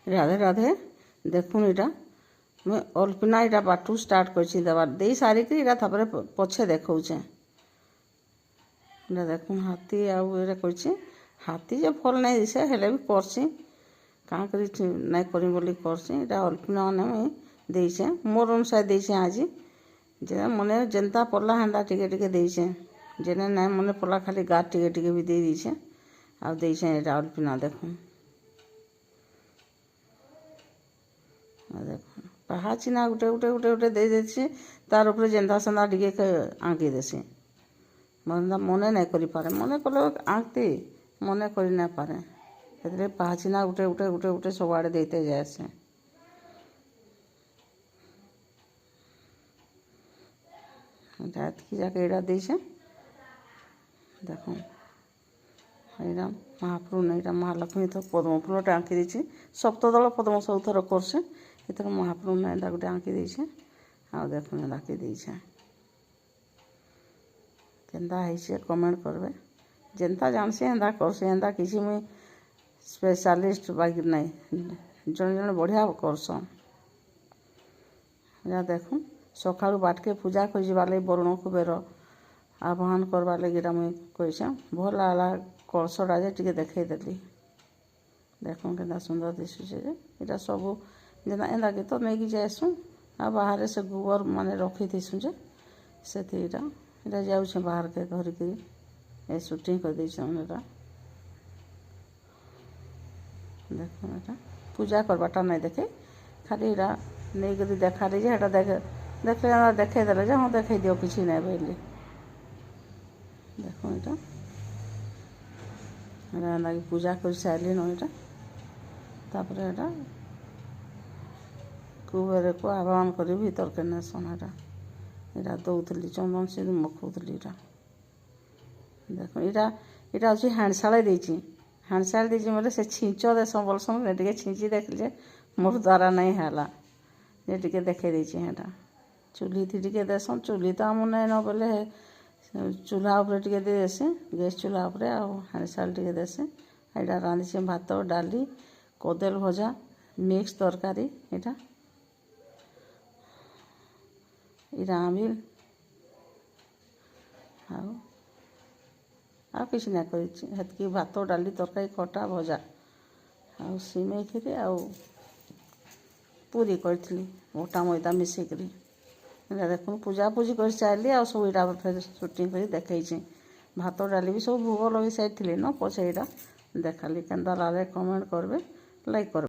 राधे राधे। देखुन इटा मैं अल्पना इटा बाटू स्टार्ट कर देवार दे सारिक इटा तापर पछे देखौछे। इटा देखुन हाथी आउ एटा कर हाथी जे फल नहीं दिसे हेले भी करसी काँ करी नहीं करी बोली करसी। इटा अल्पना ने मुई देइछे मोर अनुसार देइछे आज जे मने जेनता पड़ला हेन्ता टिके टिके देइछे जेने नहीं मने पड़ला खाली गाँठ टिके टिके भी दे दीछे आ देइछे इटा अल्पना। देखुन देखुन पहा चिन्हा गुटे गुटे गुटे गुटे दे देसी तार ऊपर जेन्ता सेन्ता टिके आंकी देसी मना मने नहीं करि पारे मने कले आंकती मने करि नहीं पारे से पहा चिन्हा गुटे गुटे गुटे गुटे सब आड़े देते जाए। एतकी जाके एटा देइछे देखुन एटा महाप्रभु नहीं एटा महालक्ष्मी तो पद्म फूलटा आंकी देछि सप्तदल पद्म सब थर करसे एथर महाप्रभु ने एटा गोटे आंकी देइछे आ देखुन आंकी देइछे केन्ता ହେଇছে कमेंट करबे जेन्ता जानसी हेन्ता करसी हेन्ता किसी मुई स्पेशलिस्ट बाकी नहीं जन जन बढ़िया करसन। या देखुन सकाळु बाटके पूजा कर जीवार लगे वरुण कुबेर आह्वान करवार लगे इटा मुई कइछे भल लागला कलशटा जे टिके देखई देली देखुन केन्ता सुंदर दिशुचे जे इटा सब जेना एन्ता के तो नहीं जाएसु आ बाहर से गोबर माने रखी थीसु जे से इटा इटा जाऊे बाहर के धरिकी ए शूटिंग कर देइछन एटा देखुन एटा पूजा करवाटा नहीं देखे खाली इटा नहीं करी देखा जे एटा देखे देखे देले जे हाँ देखे दियो किसी नहीं बोली देखो इटा एटा पूजा कर सारे न इटा तापर एटा कुबेर को आह्वान करी भीतर के नेसन एटा इटा दौली चंदन से मखौली इटा देखो इटा इटा हूँ हांडशाला देची हांडशाला देची मतलब से छींच देस बोलसन टे छींची देखले मोर द्वारा नहीं है जे टे देखे देची हेटा चूल्ही थी टे देसन चूल्ही तो आम नहीं न बोले चूल्हा उपरे टे दे देसी गैस चूल्हा उपरे आ हांडशाला टे देसी एटा रांधीछे भात डाली कदल भजा मिक्स तरकारी इटा इटा आमिल आ किसी ना करकी भात डाली तरकारी खटा भजा आ सिमेई खीरी आ पूरी करी मोटा मैदा मिसेकरी देखुन पूजा पूजी कर सारे आ सब इटा फिर शूटिंग कर देखई भात डाली भी सब भोग लगे सारी न पछे इटा देखाली केन्ता लागे कमेंट करबे लाइक करबे।